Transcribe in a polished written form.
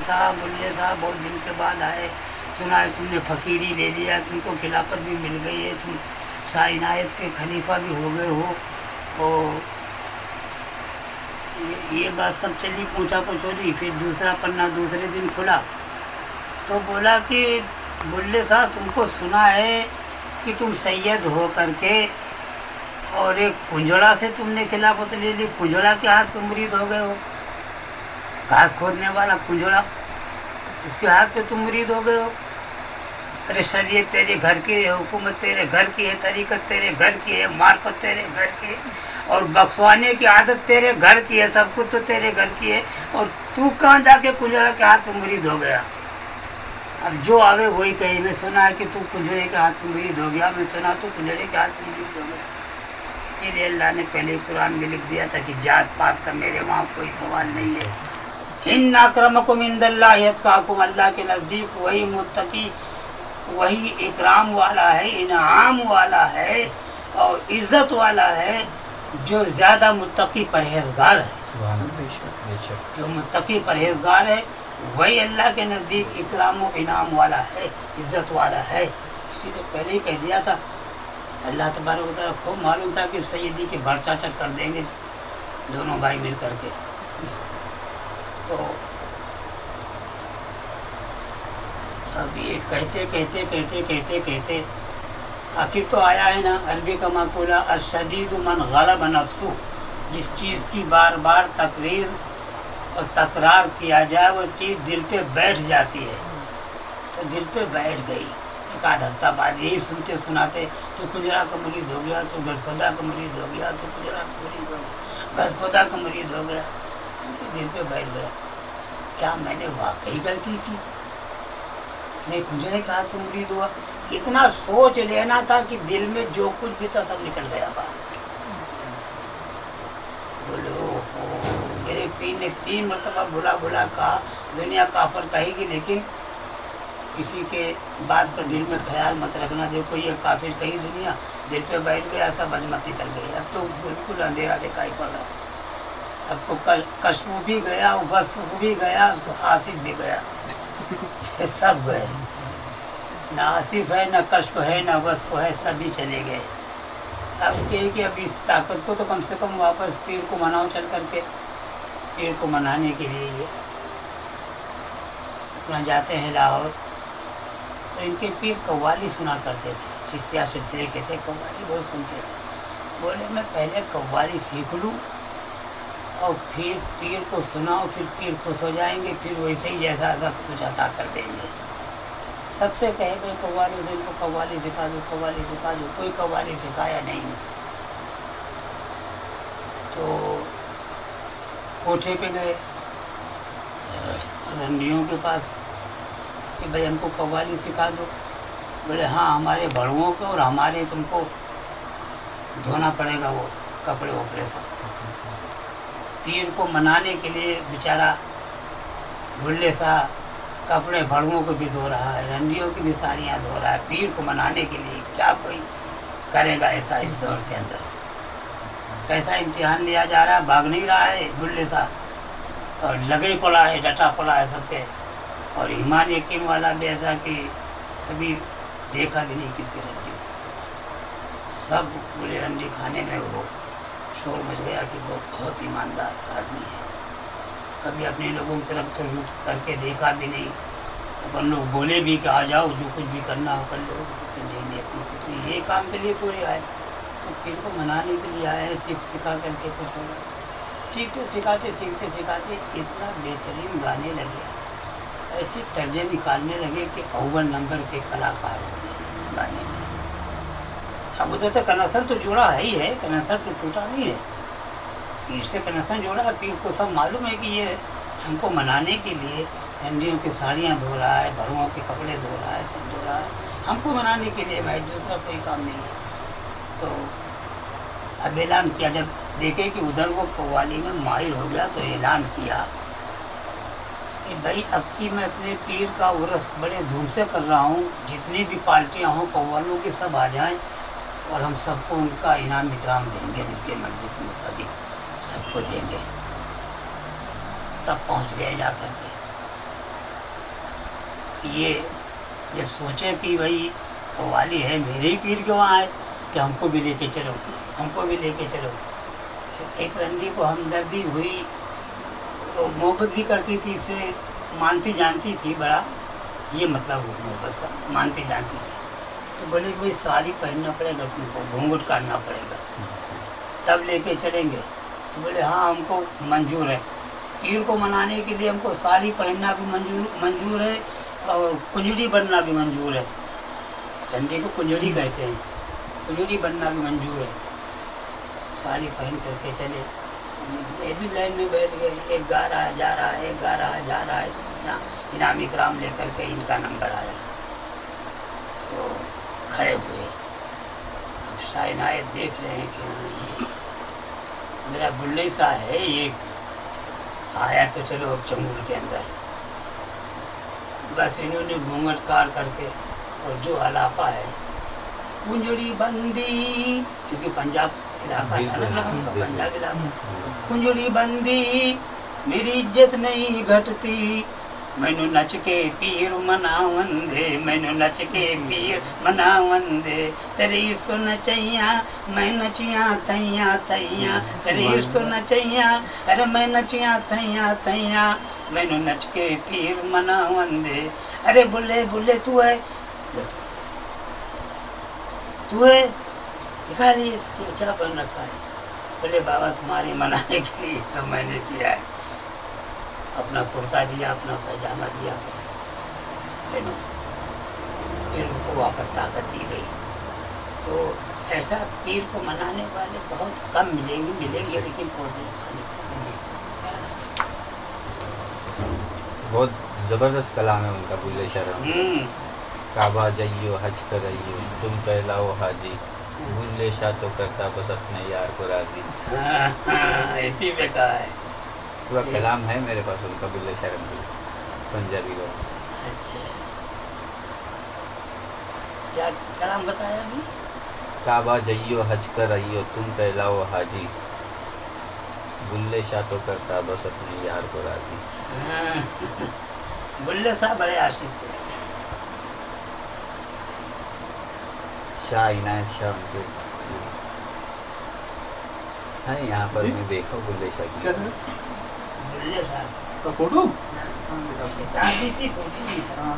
बुल्ले साहब बहुत दिन के बाद आए, सुना है तुमने फ़कीरी ले लिया, तुमको खिलाफत भी मिल गई है, तुम शाह इनायत के खलीफा भी हो गए हो। और ये बात सब चली पूछा पछोली। फिर दूसरा पन्ना दूसरे दिन खुला तो बोला कि बुल्ले साहब तुमको सुना है कि तुम सैयद हो करके और एक कुंजड़ा से तुमने खिलाफत ले ली, कुंजड़ा के हाथ पे मुरीद हो गए हो, घास खोदने वाला कुंजड़ा, उसके हाथ पे तुम मुरीद हो गए हो। अरे शरीयत तेरे घर की है, हुकूमत तेरे घर की है, तरीकत तेरे घर की है, मार्फत तेरे घर की है, और बख्शवाने की आदत तेरे घर की है, सब कुछ तो तेरे घर की है, और तू कहाँ जाके कुंजड़ा के हाथ पे मुरीद हो गया। अब जो आवे वही कहे, मैं सुना है कि तू कुंजड़े के हाथ पे मुरीद हो गया, मैं सुना तू कुंजड़े के हाथ पे मुरीद हो गया। इसीलिए अल्लाह ने पहले कुरान में लिख दिया था कि जात पात का मेरे वहाँ कोई सवाल नहीं है। इन्ना अक्रमकुम इंदल्लाहि अत्काकुम, अल्लाह के नज़दीक वही मुत्तकी, वही इकराम वाला है, इनाम वाला है और इज्जत वाला है जो ज़्यादा मुत्तकी परहेजगार है। जो मुत्तकी परहेजगार है वही अल्लाह के नज़दीक इकराम व इनाम वाला है, इज्जत वाला है। इसीलिए पहले ही कह दिया था। अल्लाह तबारक व तआला खूब मालूम था कि सैयदी की भरचाचा कर देंगे दोनों भाई मिल करके। तो अब ये कहते कहते कहते कहते कहते आखिर तो आया है ना, अरबी का माकूला अशदीदु मन गलब नफ्सु, जिस चीज़ की बार बार तकरीर और तकरार किया जाए वो चीज़ दिल पे बैठ जाती है। तो दिल पे बैठ गई। एक आध हफ्ता बाद यही सुनते सुनाते तो कुंजड़ा का मुरीद हो गया, तो घसखोदा का मुरीद हो गया, तो कुंजड़ा का मुरीद हो गया, घसखोदा का मुरीद हो गया, दिल पे बैठ गया। क्या मैंने वाकई गलती की, मैं कुंजड़े का हाथ पे मुरीद हुआ? इतना सोच लेना था कि दिल में जो कुछ भी था सब निकल गया बाहर। बोले ओहो, मेरे पीर ने 3 मरतबा भुला भुला कहा, दुनिया काफर कहेगी लेकिन किसी के बात का दिल में ख्याल मत रखना, देखो ये काफिर कही दुनिया, दिल पे बैठ गया सब अजमत निकल गई। अब तो बिल्कुल अंधेरा दिखाई पड़ रहा है। अब तो कश्मू भी गया, वस्फ भी गया, आसिफ भी गया, ये सब गए। न आसिफ है, न कश्फ है, न वस्फ है, सभी चले गए। अब कहे कि अब इस ताकत को तो कम से कम वापस पीर को मनाओ, चल करके पीर को मनाने के लिए ये अपना जाते हैं लाहौर। तो इनके पीर कव्वाली सुना करते थे, चिश्तिया सिलसिले के थे, कव्वाली बहुत सुनते थे। बोले मैं पहले कव्वाली सीख लूँ और फिर पीर को सुनाओ, फिर पीर खुश हो जाएंगे, फिर वैसे ही जैसा सब कुछ अता कर देंगे। सबसे कहे भाई कव्वाली से इनको कव्वाली सिखा दो, कव्वाली सिखा दो, कोई कव्वाली सिखाया नहीं। तो कोठे पे गए रंडियों के पास कि भाई हमको कव्वाली सिखा दो। बोले हाँ, हमारे बड़ुओं को और हमारे तुमको धोना पड़ेगा वो कपड़े वपड़े सब। पीर को मनाने के लिए बेचारा बुल्ले सा कपड़े भड़ुओं को भी धो रहा है, रंडियों की भी साड़ियाँ धो रहा है। पीर को मनाने के लिए क्या कोई करेगा ऐसा इस दौर के अंदर? कैसा इम्तिहान लिया जा रहा है, भाग नहीं रहा है बुल्ले सा और लगे ही पड़ा है, डटा पड़ा है सबके। और ईमान यकीन वाला भी ऐसा कि कभी देखा भी नहीं किसी रंडी को। सब पूरे रंडी खाने में वो शोर मच गया कि वो बहुत ईमानदार आदमी है, कभी अपने लोगों की तरफ तो रुख करके देखा भी नहीं। अपन लोग बोले भी कि आ जाओ, जो कुछ भी करना हो कर लो, तो नहीं तो ये काम के लिए थोड़ी आए, तो पीर को मनाने के लिए आए, सिखा करके कुछ होगा। सीखते सिखाते इतना बेहतरीन गाने लगे, ऐसी तर्जे निकालने लगे कि अव्वल नंबर के कलाकार हो गए गाने में। अब उधर से कनेक्शन तो जुड़ा है ही है, कनेक्शन तो टूटा नहीं है, पीर से कनेक्शन जोड़ा है। पीर को सब मालूम है कि ये हमको मनाने के लिए रंडियों की साड़ियाँ धो रहा है, भरुओं के कपड़े धो रहा है, सब धो रहा है हमको मनाने के लिए, भाई दूसरा कोई काम नहीं है। तो अब ऐलान किया, जब देखे कि उधर वो कव्वाली में माहिर हो गया तो ऐलान किया कि भाई अब की मैं अपने पीर का उर्स बड़े धूम से कर रहा हूँ, जितनी भी पार्टियाँ हों कव्वालों की सब आ जाएं और हम सबको उनका इनाम इकराम देंगे, उनके मर्जी के मुताबिक सबको देंगे। सब पहुंच गए जा करके। ये जब सोचे कि भाई कव्वाली है मेरे ही पीर के वहाँ आए कि हमको भी लेके चलो, हमको भी लेके चलो। एक रंडी को हमदर्दी हुई, तो मोहब्बत भी करती थी, इससे मानती जानती थी बड़ा, ये मतलब मोहब्बत का, मानती जानती थी। तो बोले कि भाई साड़ी पहनना पड़ेगा तुमको, घूंघट काटना पड़ेगा, तब लेके चलेंगे। तो बोले हाँ हमको मंजूर है, पीर को मनाने के लिए हमको साड़ी पहनना भी मंजूर है और कुंजड़ी बनना भी मंजूर है। ठंडी को कुंजड़ी कहते हैं, कुंजड़ी बनना भी मंजूर है। साड़ी पहन करके चले, ये भी लाइन में बैठ गए, एक गा रहा है जा रहा है, एक गा रहा है जा रहा है, इनाम इकराम लेकर के इनका नंबर आया तो खड़े हुए। अब शायद आए देख रहे हैं कि हाँ ये मेरा बुल्ले सा है, ये आया तो चलो अब चंगुल के अंदर। बस इन्होंने घूंघट कार करके और जो अलापा है कुंजड़ी बंदी, क्योंकि पंजाब इलाका था ना, उनका पंजाब इलाका, कुंजड़ी बंदी मेरी इज्जत नहीं घटती, मैनू नच के पीर मनावंदे, मैनू नच के पीर मनावंदे, तेरे इसको नचैया मैं नचिया तैया तैया, तेरे इसको नचैया अरे मैं नचिया तैया तैया, मैनू नच के पीर मनावंदे। अरे बुल्ले बुल्ले तू है, तू है दिखा लिए क्या बन रखा है। बोले बाबा तुम्हारे मनाने के लिए तो मैंने किया है, अपना कुर्ता दिया, अपना पैजामा दिया, फिर उनको वापस ताकत दी गई। तो ऐसा पीर को मनाने वाले बहुत कम मिलेंगे लेकिन पौधे बहुत जबरदस्त कलाम है उनका बुल्ले शहर। काबा जाइयो हज कराइयो तुम कहलाओ हाजी, बुल्ले शाह तो करता बस अपने यार को राजी। इसी पे कहा है, पूरा कलाम है मेरे पास उनका बुल्ले शहर पंजाबी का। अच्छा क्या कलाम बताया अभी? काबा जाइयो हज कराइयो तुम कहलाओ हाजी, बुल्ले शाह तो करता बस अपने यार को राजी। बुल्ले साहब बड़े आशिक थे। शाह इनायत शाह उनके है यहाँ पर, मैं देखा बुल्ले शाह की। बुल्ले साहब का फोटो किताब भी थी, फोटो भी था। हाँ,